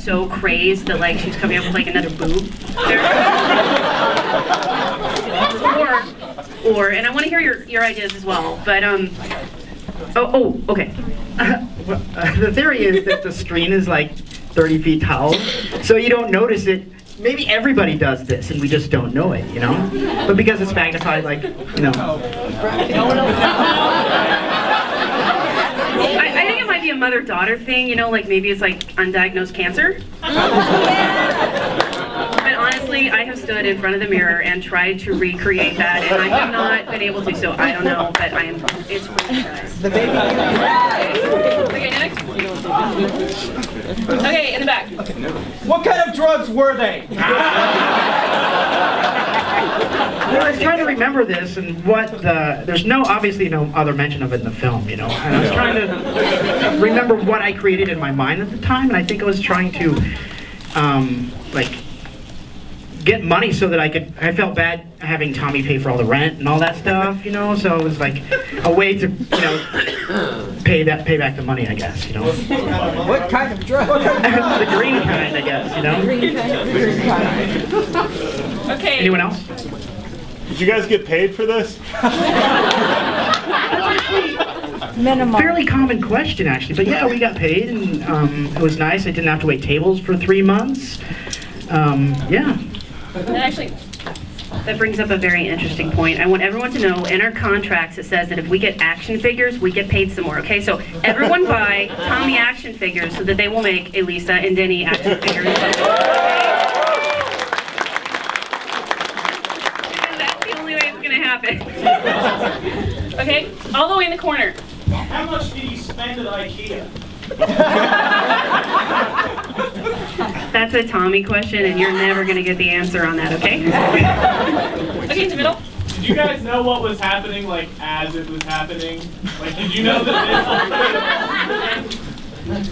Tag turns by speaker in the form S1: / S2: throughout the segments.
S1: so crazed that like she's coming up with like another boob. or and I want to hear your ideas as well. But okay.
S2: The theory is that the screen is like 30 feet tall, so you don't notice it. Maybe everybody does this and we just don't know it, you know? But because it's magnified, like, you know.
S1: I think it might be a mother-daughter thing, you know, like maybe it's like undiagnosed cancer. But honestly, I have stood in front of the mirror and tried to recreate that, and I have not been able to, so I don't know, but it's really nice. The baby. Okay, next. Okay, in the back.
S3: What kind of drugs were they?
S2: Well, I was trying to remember this and there's obviously no other mention of it in the film, you know, and I was trying to remember what I created in my mind at the time, and I think I was trying to, like, get money so that I felt bad having Tommy pay for all the rent and all that stuff, you know, so it was like a way to, you know, pay back the money, I guess, you know.
S3: What kind of drug?
S2: The green kind, I guess, you know.
S3: Green kind.
S1: Okay.
S2: Anyone else?
S4: Did you guys get paid for this?
S5: Minimum.
S2: Fairly common question, actually, but yeah, we got paid, and it was nice. I didn't have to wait tables for 3 months. Yeah.
S1: That brings up a very interesting point. I want everyone to know, in our contracts, it says that if we get action figures, we get paid some more, okay? So everyone buy Tommy action figures so that they will make Elisa and Denny action figures. That's the only way it's gonna happen. Okay, all the way in the corner.
S6: How much did you spend at IKEA?
S1: That's a Tommy question, and you're never going to get the answer on that, okay? Okay, in the middle.
S6: Did you guys know what was happening, like, as it was happening? Like, did you know that this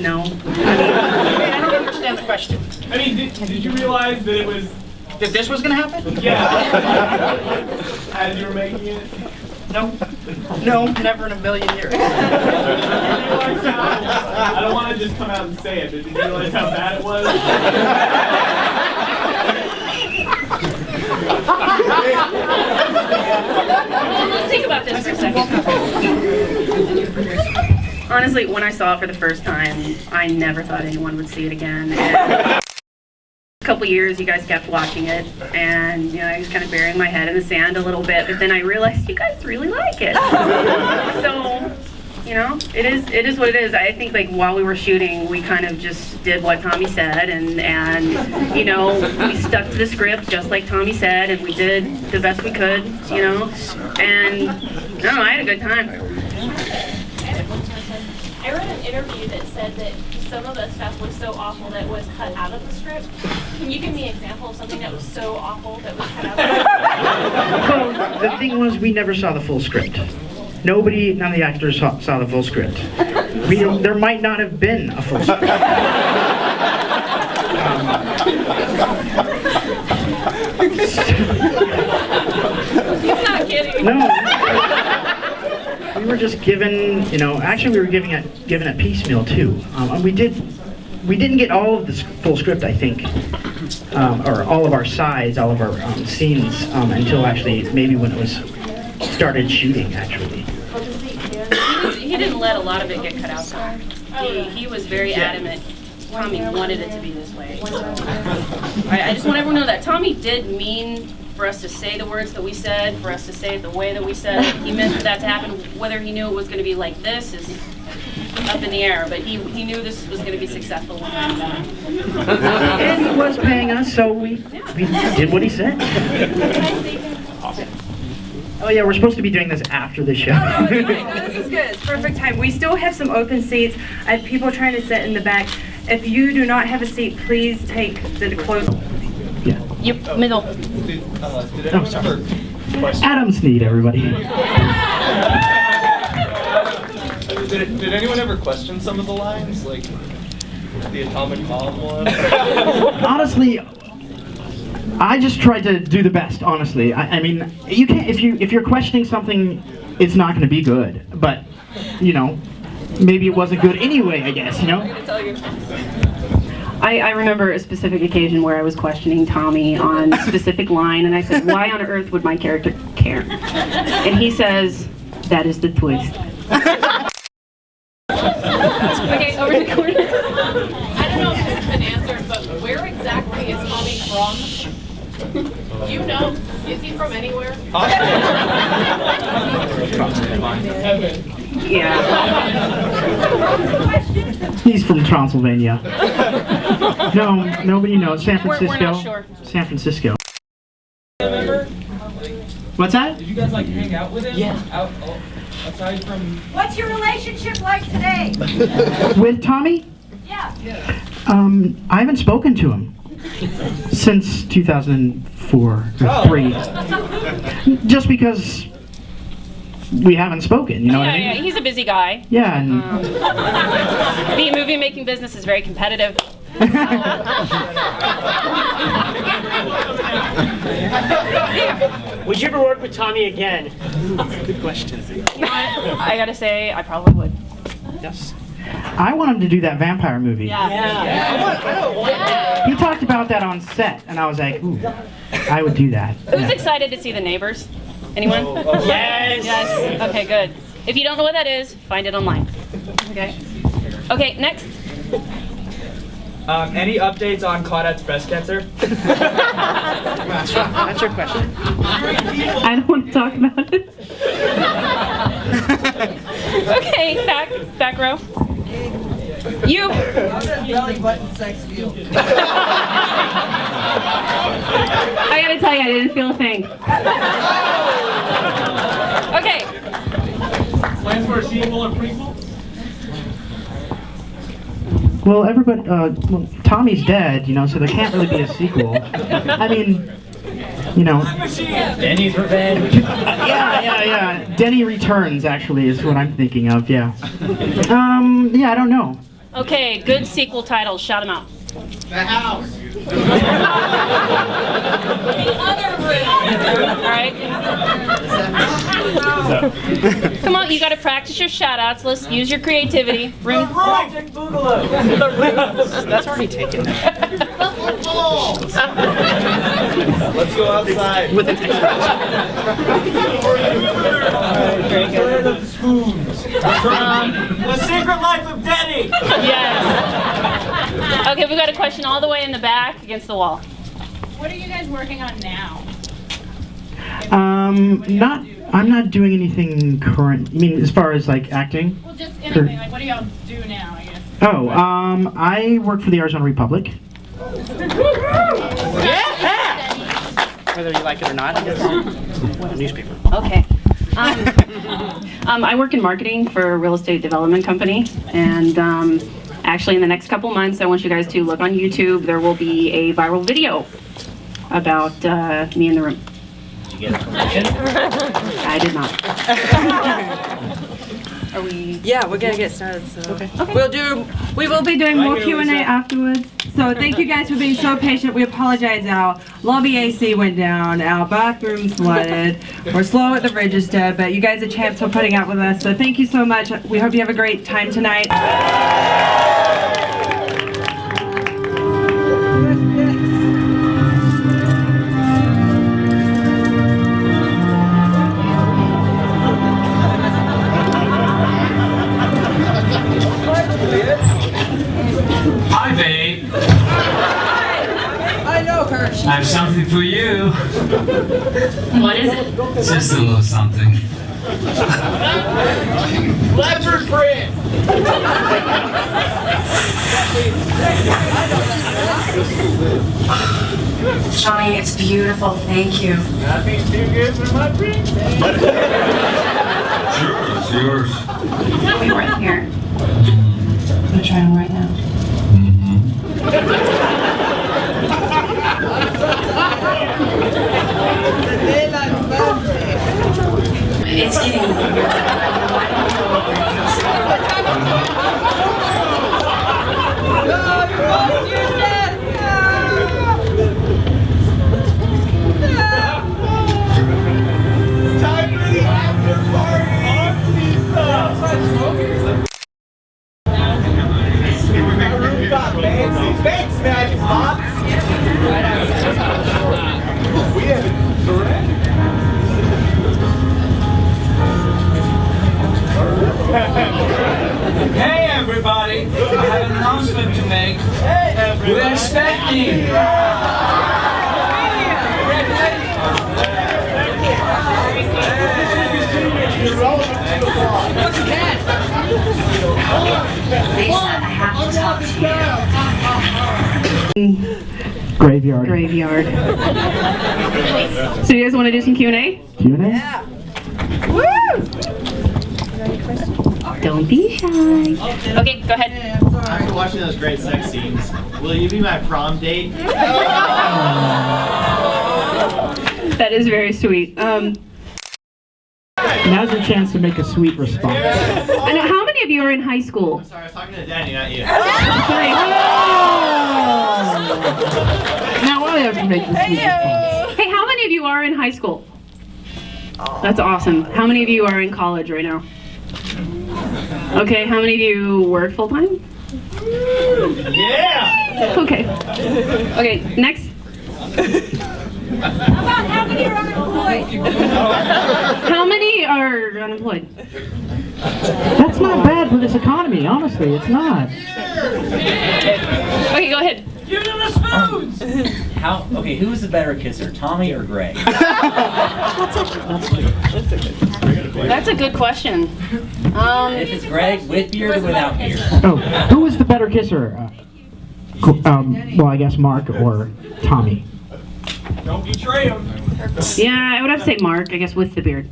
S1: No.
S3: I don't understand the question.
S6: I mean, did you realize that it was...
S3: That this was going to happen?
S6: Yeah. As you were making it?
S3: No, never in a million years.
S6: I don't want to just come out and say it, but did you realize how bad it was?
S1: Let's think about this for a second. Honestly, when I saw it for the first time, I never thought anyone would see it again. And a couple years, you guys kept watching it, and you know, I was kind of burying my head in the sand a little bit, but then I realized you guys really like it. So, you know, it is what it is. I think like while we were shooting, we kind of just did what Tommy said, and you know, we stuck to the script just like Tommy said, and we did the best we could, you know, and I don't know, I had a good time.
S7: I read an interview that said that some of the stuff was so awful that was cut out of the script. Can you give me an example of something that was so awful that was cut out of the script?
S2: Well, the thing was, we never saw the full script. None of the actors saw the full script. There might not have been a full script.
S1: He's not kidding.
S2: No. We were just given, you know, actually we were given a piecemeal too. And we didn't get all of the full script, I think, or all of our sides, all of our scenes, until actually maybe when it was started shooting, actually.
S1: He didn't let a lot of it get cut out. He was very adamant. Tommy wanted it to be this way. I just want everyone to know that Tommy did mean for us to say the words that we said, for us to say it the way that we said it. He meant for that to happen. Whether he knew it was going to be like this is up in the air, but he knew this was going to be successful.
S2: And he was paying us, so we did what he said.
S5: Awesome.
S2: Oh yeah, we're supposed to be doing this after the show.
S5: Oh, this is good. It's perfect time. We still have some open seats. I have people trying to sit in the back. If you do not have a seat, please take the close.
S2: Yeah.
S1: Yep, middle.
S2: Oh, sorry. Adam Sneed, everybody.
S8: Did anyone ever question some of the lines, like the atomic bomb one?
S2: Honestly, I just tried to do the best. Honestly, I mean, you can't if you're questioning something, it's not going to be good. But you know, maybe it wasn't good anyway. I guess you know.
S1: I remember a specific occasion where I was questioning Tommy on a specific line, and I said, why on earth would my character care? And he says, that is the twist.
S7: Okay, over to the corner. I don't know if this has been answered, but where exactly is Tommy from? You know? Is he from anywhere?
S1: Yeah.
S2: He's from Transylvania. No, nobody knows. San
S1: We're
S2: Francisco.
S1: not sure.
S2: San Francisco. What's that?
S9: Did you guys like hang out with him? Yeah. Aside from.
S10: What's your relationship like today?
S2: With Tommy?
S10: Yeah.
S2: I haven't spoken to him since 2004 or 3. Just because we haven't spoken, you know what I mean?
S1: Yeah, he's a busy guy.
S2: Yeah, and
S1: The movie making business is very competitive.
S11: Would you ever work with Tommy again? Good question.
S1: I gotta say, I probably would.
S11: Yes.
S2: I want him to do that vampire movie.
S1: Yeah.
S2: He talked about that on set, and I was like, ooh, I would do that.
S1: Who's
S2: Yeah.
S1: excited to see The Neighbors? Anyone?
S11: Yes.
S1: Yes. Okay, good. If you don't know what that is, find it online. Okay. Okay, next.
S9: Any updates on Claudette's breast cancer?
S3: That's your question.
S1: I don't want to talk about it. Okay, back row. You.
S10: Belly button sex feel.
S1: I gotta tell you, I didn't feel a thing. Okay.
S6: Plans for a sequel or prequel?
S2: Well, everybody, well, Tommy's dead, you know, so there can't really be a sequel. I mean, you know.
S9: Denny's revenge.
S2: Yeah. Denny Returns, actually, is what I'm thinking of, yeah. Yeah, I don't know.
S1: Okay, good sequel titles. Shout them out.
S3: The house.
S7: The other room.
S1: All right. Come on, you got to practice your shout outs. Let's use your creativity. Room.
S3: That's already taken.
S8: Let's go outside.
S3: With an extra.
S11: The Secret Life of Denny.
S1: Yes. Okay, we got a question all the way in the back against the wall.
S7: What are you guys working on now?
S2: I'm not doing anything current. I mean, as far as like acting?
S7: Well, just anything. Like, what do y'all do now, I guess?
S2: Oh, I work for the Arizona Republic.
S3: Whether you like it or not, I guess. A newspaper.
S1: Okay. I work in marketing for a real estate development company, and actually in the next couple months, I want you guys to look on YouTube. There will be a viral video about me in the room.
S11: Did you get a promotion?
S1: I did not. Are we?
S5: Yeah, we're gonna get started. So
S1: Okay.
S5: we will be doing more Q&A afterwards. So thank you guys for being so patient. We apologize. Our lobby AC went down. Our bathrooms flooded. We're slow at the register, but you guys are champs for putting up with us. So thank you so much. We hope you have a great time tonight.
S12: Hi, babe.
S10: I know her.
S12: I have something for you.
S1: What is it?
S12: Just a little something.
S3: Leopard print.
S10: Johnny, it's beautiful. Thank you.
S6: Nothing's too good for my print.
S12: Sure, it's yours.
S1: We right here.
S10: I'm gonna try them right now. It's
S6: Time for the after party on pizza.
S11: Thanks, Magic Bob. We have
S9: Hey everybody! I have an announcement to make. Hey everybody! We're expecting!
S10: Lisa, I have to talk to you.
S2: Graveyard.
S1: Graveyard. So you guys want to do some Q&A?
S2: Q&A?
S10: Yeah.
S1: Don't be shy. Okay, go ahead.
S11: After watching those great sex scenes, will you be my prom date?
S1: That is very sweet.
S2: Now's your chance to make a sweet response.
S1: I know. How many of you are in high school?
S11: I'm sorry, I was talking to Denny, not you.
S2: Now I have to make the sweet response.
S1: Hey, how many of you are in high school? That's awesome. How many of you are in college right now? Okay, how many of you work full time?
S11: Yeah!
S1: Okay. Okay, next.
S10: How many are unemployed?
S1: How many are unemployed?
S2: That's not bad for this economy, honestly. It's not.
S1: Okay, go ahead.
S9: Give them the spoons! Okay, who's the better kisser, Tommy or Greg?
S1: That's a good question.
S9: If it's Greg, with beard or without beard?
S2: Oh, who is the better kisser? Well, I guess Mark or Tommy.
S6: Don't betray him.
S1: Yeah, I would have to say Mark, I guess, with the beard.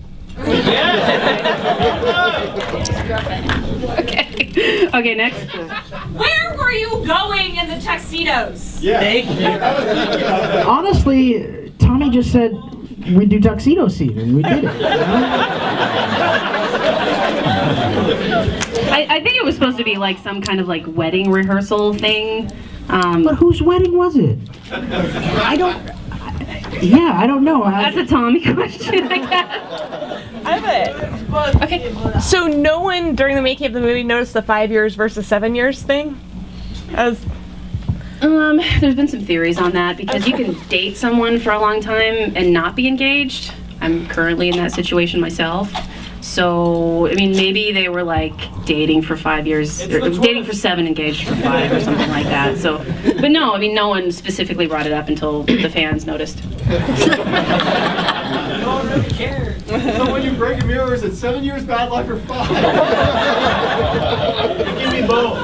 S1: Okay. Okay, next.
S13: Where were you going in the tuxedos?
S11: Yeah.
S2: Honestly, Tommy just said we'd do tuxedo scene, and we did it. You know?
S1: I think it was supposed to be like some kind of like wedding rehearsal thing.
S2: But whose wedding was it? I don't know.
S1: That's a Tommy question, I guess.
S14: I have it.
S1: Okay.
S14: So no one during the making of the movie noticed the 5 years versus 7 years thing?
S1: There's been some theories on that because you can date someone for a long time and not be engaged. I'm currently in that situation myself. So, I mean, maybe they were like dating for 5 years, or dating for 7, engaged for 5, or something like that. So, but no, I mean, no one specifically brought it up until the fans noticed.
S11: No one really cared. So when you break a mirror, is it 7 years bad luck or 5? Give me both.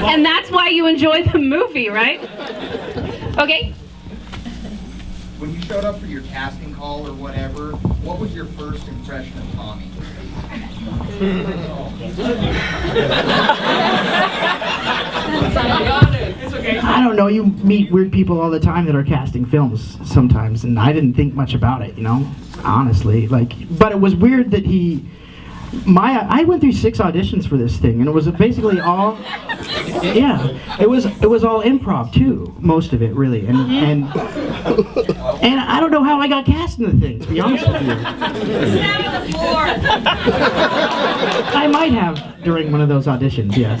S1: And that's why you enjoy the movie, right? Okay.
S15: When you showed up for your casting call or whatever, what was your first impression of Tommy?
S2: I don't know. You meet weird people all the time that are casting films sometimes, and I didn't think much about it, you know, honestly. Like, but it was weird that I went through 6 auditions for this thing, and it was basically all, yeah, it was all improv too, most of it really, and I don't know how I got cast in the thing, to be honest with you. I might have during one of those auditions, yes.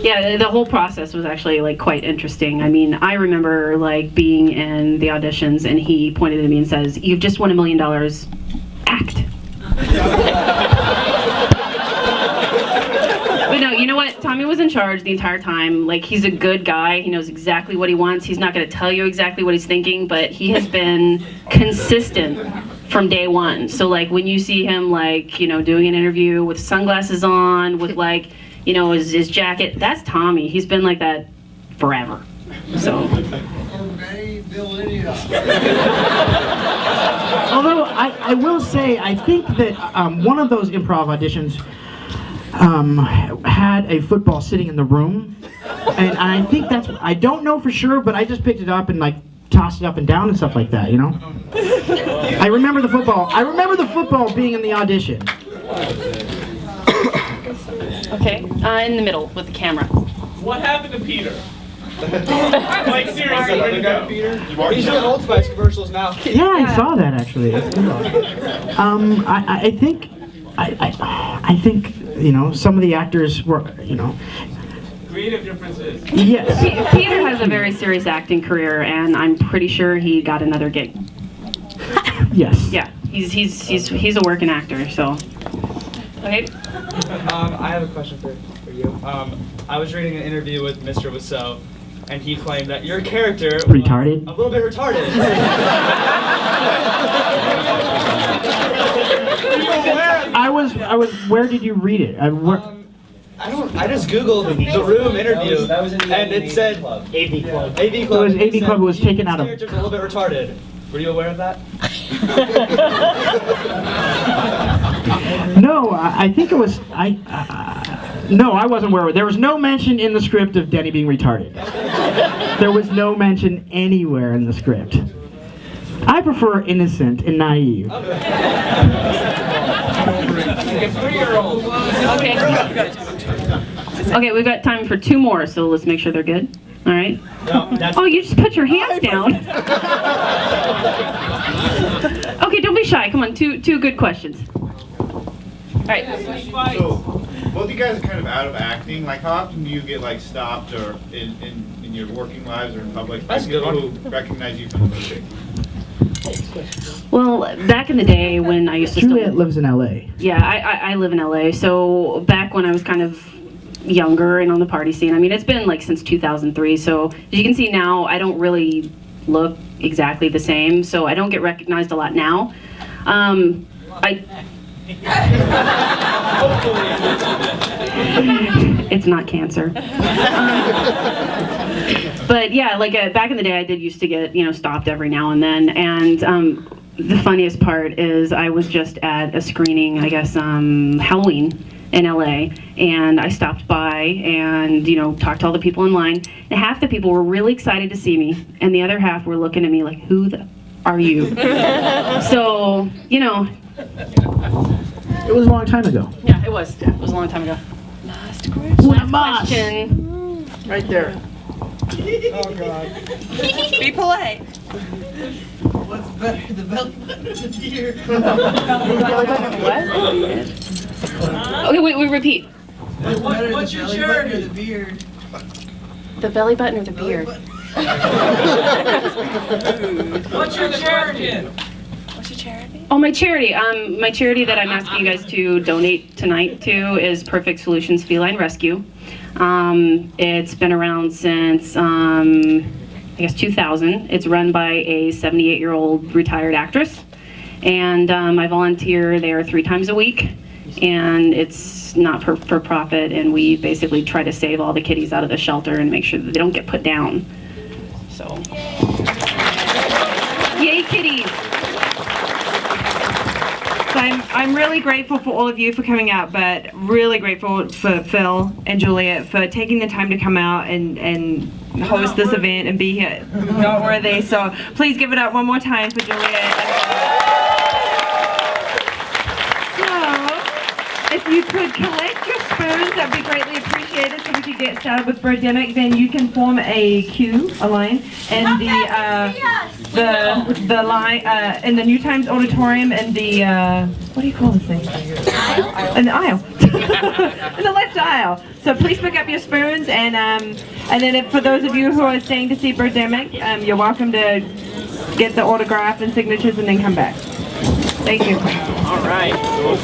S1: Yeah, the whole process was actually like quite interesting. I mean, I remember like being in the auditions, and he pointed at me and says, "You've just won $1 million. Act." But no, you know what? Tommy was in charge the entire time. Like, he's a good guy. He knows exactly what he wants. He's not going to tell you exactly what he's thinking, but he has been consistent from day one. So, like, when you see him, like, you know, doing an interview with sunglasses on, with, like, you know, his jacket, that's Tommy. He's been like that forever. So.
S2: Although I will say, I think that one of those improv auditions had a football sitting in the room, and I think I don't know for sure, but I just picked it up and like tossed it up and down and stuff like that, you know? I remember the football being in the audition.
S1: Okay, in the middle with the camera.
S6: What happened to Peter? Like, seriously, where'd you go?
S11: He's doing Old Spice commercials now.
S2: Yeah, I saw that actually. I think you know, some of the actors were, you know,
S6: creative differences.
S2: Yes.
S1: Peter has a very serious acting career, and I'm pretty sure he got another gig.
S2: Yes.
S1: Yeah, he's a working actor, so. Okay.
S8: I have a question for you. I was reading an interview with Mr. Wiseau, and he claimed that your character was
S2: Retarded?
S8: a little bit retarded.
S2: I was. Where did you read it?
S8: I just googled the Room interview, and it said
S2: AV Club.
S8: AV Club.
S2: It was AV Club. It was taken out of.
S8: Character's a little bit retarded. Were you aware of that?
S2: No, I think it was. No, I wasn't aware of it. There was no mention in the script of Denny being retarded. There was no mention anywhere in the script. I prefer innocent and naive.
S9: Like a 3-year-old.
S1: Okay. Okay, we've got time for 2 more, so let's make sure they're good. All right. Oh, you just put your hands down. Okay, don't be shy. Come on, two good questions. All right.
S4: So, both you guys are kind of out of acting. Like, how often do you get like stopped or in your working lives or in public?
S8: That's a good
S4: people
S8: one.
S4: who recognize you from the movie.
S1: Well, back in the day when I used to
S2: Juliette lives in LA.
S1: Yeah, I live in LA. So back when I was kind of younger and on the party scene, I mean, it's been like since 2003. So as you can see now, I don't really look exactly the same. So I don't get recognized a lot now. It's not cancer. But yeah, like back in the day, I did used to get, stopped every now and then. And the funniest part is I was just at a screening, I guess, Halloween in LA, and I stopped by and, talked to all the people in line. And half the people were really excited to see me, and the other half were looking at me like, who are you? So,
S2: It was a long time ago.
S1: Yeah, it was. It was a long time ago. Last question.
S3: Right there.
S8: Oh God.
S5: Be polite.
S11: What's better, the belly button or the deer?
S1: Okay, wait, repeat.
S11: What's your charity? The beard.
S1: The belly button or the beard?
S11: What's your charity?
S1: Oh, my charity. My charity that I'm asking you guys to donate tonight to is Perfect Solutions Feline Rescue. It's been around since, I guess, 2000. It's run by a 78-year-old retired actress. And I volunteer there 3 times a week. And it's not for profit. And we basically try to save all the kitties out of the shelter and make sure that they don't get put down. So, yay, kitties!
S5: So I'm really grateful for all of you for coming out, but really grateful for Phil and Juliette for taking the time to come out and host this event and be here. Not worthy. So please give it up one more time for Juliette. So if you could collect your spoons, that'd be greatly appreciated so we could get started with Birdemic. Then you can form a line, and the line in the New Times Auditorium and the what do you call this thing? In the aisle. In the left aisle. So please pick up your spoons, and then for those of you who are staying to see Birdemic, you're welcome to get the autograph and signatures and then come back. Thank you.
S3: All right.